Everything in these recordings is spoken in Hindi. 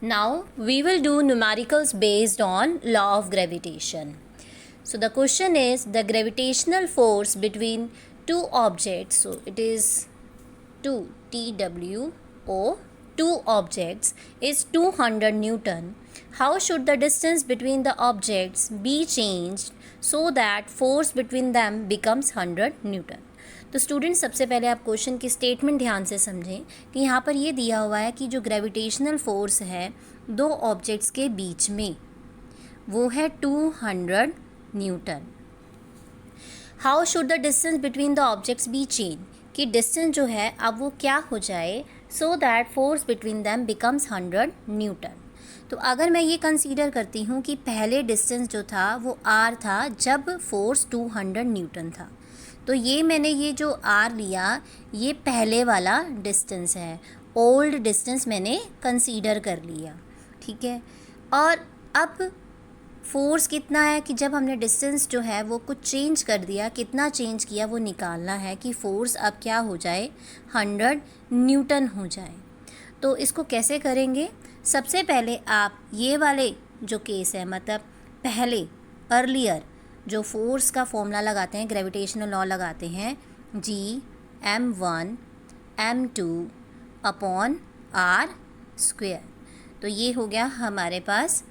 Now we will do numericals based on law of gravitation. So the question is the gravitational force between two objects. So it is 2 TWO, two objects is 200 Newton. How should the distance between the objects be changed so that force between them becomes 100 Newton? तो स्टूडेंट सबसे पहले आप क्वेश्चन की स्टेटमेंट ध्यान से समझें कि यहाँ पर ये दिया हुआ है कि जो ग्रेविटेशनल फोर्स है दो ऑब्जेक्ट्स के बीच में वो है 200 Newton. How should the distance between the objects B change, कि डिस्टेंस जो है अब वो क्या हो जाए so that force between them becomes 100 Newton. तो अगर मैं ये कंसीडर करती हूँ कि पहले डिस्टेंस जो था वो r था जब फोर्स 200 न्यूटन था, तो ये मैंने ये जो r लिया ये पहले वाला डिस्टेंस है, ओल्ड डिस्टेंस मैंने कंसीडर कर लिया. ठीक है, और अब फोर्स कितना है कि जब हमने डिस्टेंस जो है वो कुछ चेंज कर दिया, कितना चेंज किया वो निकालना है कि फोर्स अब क्या हो जाए 100 न्यूटन हो जाए. तो इसको कैसे करेंगे? सबसे पहले आप ये वाले जो केस है मतलब पहले अर्लियर जो फोर्स का फॉर्मूला लगाते हैं, ग्रेविटेशनल लॉ लगाते हैं Gm1m2 अपॉन r स्क्वायर. तो ये हो गया हमारे पास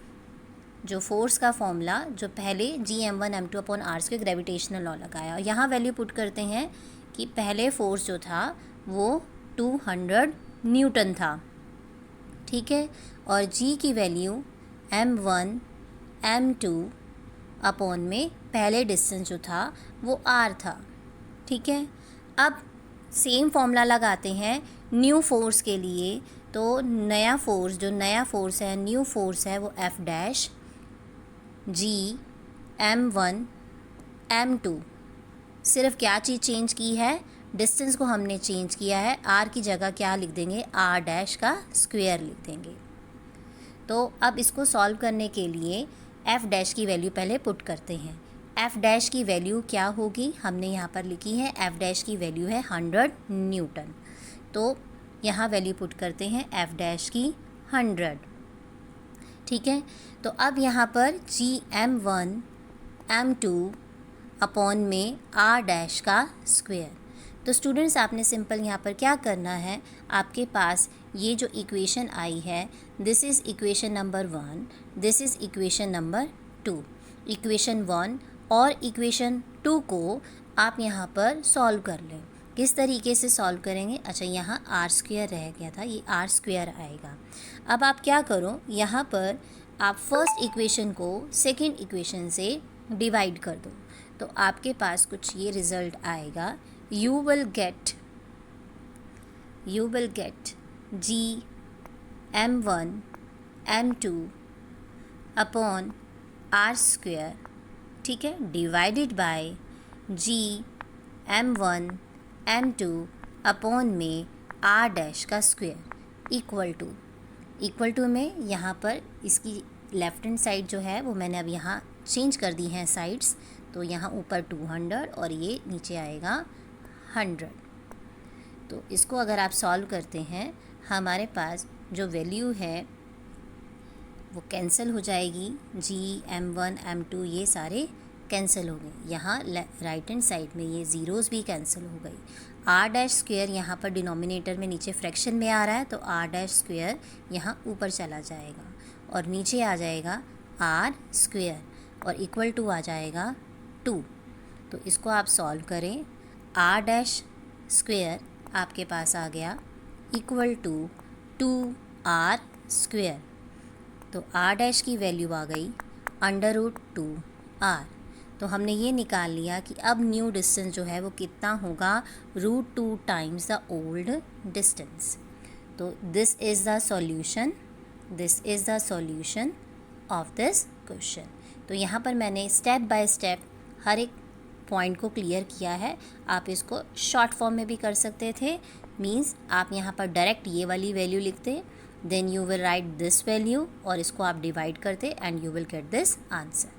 जो फोर्स का फॉर्मूला, जो पहले Gm1m2 upon r square gravitational law लगाया. यहाँ वैल्यू पुट करते हैं कि पहले फोर्स जो था वो 200 न्यूटन था. ठीक है, और G की वैल्यू m1 m2 अपॉन में पहले डिस्टेंस जो था वो r था. ठीक है, अब सेम फॉर्मूला लगाते हैं न्यू फोर्स के लिए. तो नया फोर्स, जो नया फोर्स है, न्यू फोर्स है वो F डैश Gm1 m2. सिर्फ क्या चीज़ चेंज की है? डिस्टेंस को हमने चेंज किया है. r की जगह क्या लिख देंगे? r डैश का स्क्वायर लिख देंगे. तो अब इसको सॉल्व करने के लिए f डैश की वैल्यू पहले पुट करते हैं. f डैश की वैल्यू क्या होगी? हमने यहाँ पर लिखी है f डैश की वैल्यू है 100 न्यूटन. तो यहाँ वैल्यू पुट करते हैं f डैश की 100. ठीक है, तो अब यहाँ पर Gm1 m2 अपॉन में r डैश का स्क्वायर. तो स्टूडेंट्स आपने सिंपल यहाँ पर क्या करना है, आपके पास ये जो इक्वेशन आई है this is equation number 1, this is equation number 2. Equation 1 और इक्वेशन 2 को आप यहाँ पर सॉल्व कर लें. किस तरीके से सॉल्व करेंगे? अच्छा, यहाँ r स्क्वायर रह गया था, ये r स्क्वायर आएगा. अब आप क्या करो, यहाँ पर आप फर्स्ट इक्वेशन को सेकंड इक्वेशन से डिवाइड कर दो. तो आपके पास कुछ ये रिज़ल्ट आएगा. you will get Gm1 m2 upon r square. ठीक है, divided by Gm1 m2 upon में r डैश का स्क्वायर इक्वल टू में यहाँ पर इसकी लेफ्ट हैंड साइड जो है वो मैंने अब यहाँ चेंज कर दी हैं साइड्स. तो यहाँ ऊपर 200 और ये नीचे आएगा 100. तो इसको अगर आप सॉल्व करते हैं हमारे पास जो वैल्यू है वो कैंसिल हो जाएगी. Gm1 m2 ये सारे कैंसिल हो गए. यहाँ राइट हैंड साइड में ये ज़ीरोज़ भी कैंसिल हो गई. r डैश स्क्वायर यहाँ पर डिनोमिनेटर में नीचे फ्रैक्शन में आ रहा है, तो r डैश स्क्वायर यहाँ ऊपर चला जाएगा और नीचे आ जाएगा r स्क्वायर और इक्वल टू आ जाएगा 2. तो इसको आप सॉल्व करें. r डैश स्क्वायर आपके पास आ गया इक्वल टू 2r स्क्वायर. तो r डैश की वैल्यू आ गई √2r. तो हमने ये निकाल लिया कि अब न्यू डिस्टेंस जो है वो कितना होगा, √2 टाइम्स द ओल्ड डिस्टेंस. तो this is the solution of this question. तो यहाँ पर मैंने स्टेप बाय स्टेप हर एक पॉइंट को क्लियर किया है. आप इसको शॉर्ट फॉर्म में भी कर सकते थे, मीन्स आप यहाँ पर डायरेक्ट ये वाली वैल्यू लिखते, then you will write this value और इसको आप डिवाइड करते and you will get this answer.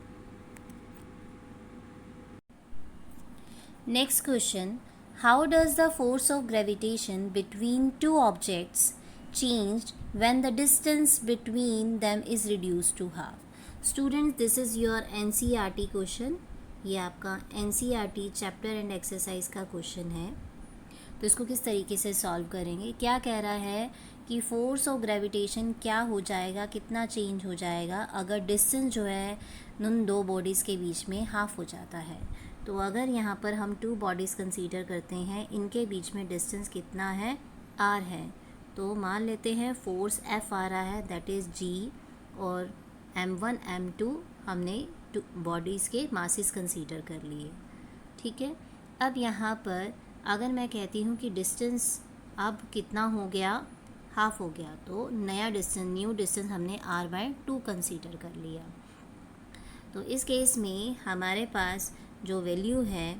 Next question, how does the force of gravitation between two objects changed when the distance between them is reduced to half. Students, this is your NCERT question. ये आपका NCERT चैप्टर एंड एक्सरसाइज का क्वेश्चन है. तो इसको किस तरीके से सॉल्व करेंगे. क्या कह रहा है कि फोर्स ऑफ ग्रेविटेशन क्या हो जाएगा, कितना चेंज हो जाएगा अगर डिस्टेंस जो है उन दो बॉडीज़ के बीच में हाफ हो जाता है. तो अगर यहाँ पर हम टू बॉडीज़ कंसीडर करते हैं, इनके बीच में डिस्टेंस कितना है, r है. तो मान लेते हैं फोर्स F आ रहा है, दैट इज़ G, और m1 m2 हमने टू बॉडीज़ के मासेस कंसीडर कर लिए. ठीक है. अब यहाँ पर अगर मैं कहती हूँ कि डिस्टेंस अब कितना हो गया, हाफ हो गया, तो नया डिस्टेंस, न्यू डिस्टेंस हमने r/2 कंसीडर कर लिया. तो इस केस में हमारे पास जो वैल्यू है,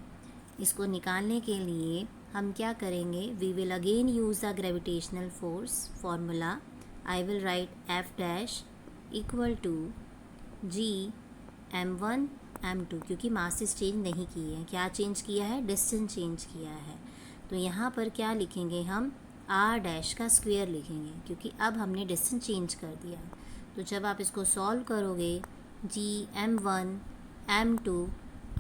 इसको निकालने के लिए हम क्या करेंगे, we will again use the gravitational force formula. I will write F' equal to G m1 m2, क्योंकि मासेस चेंज नहीं किए हैं. क्या चेंज किया है, डिस्टेंस चेंज किया है. तो यहाँ पर क्या लिखेंगे हम, r' का स्क्वायर लिखेंगे, क्योंकि अब हमने डिस्टेंस चेंज कर दिया. तो जब आप इसको सॉल्व करोगे, G m1 m2,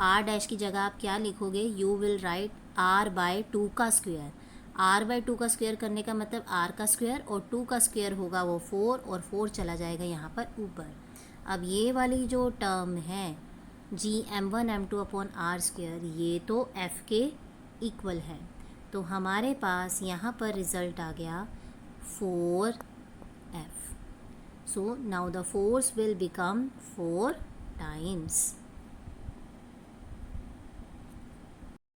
r' की जगह आप क्या लिखोगे, यू विल राइट r/2 का स्क्वायर. r/2 का स्क्वायर करने का मतलब r का स्क्वायर, और 2 का स्क्वायर होगा वो 4, और 4 चला जाएगा यहाँ पर ऊपर. अब ये वाली जो टर्म है G m1 m2 upon r square, ये तो F के इक्वल है. तो हमारे पास यहाँ पर रिज़ल्ट आ गया 4F. So now the force will become 4 times.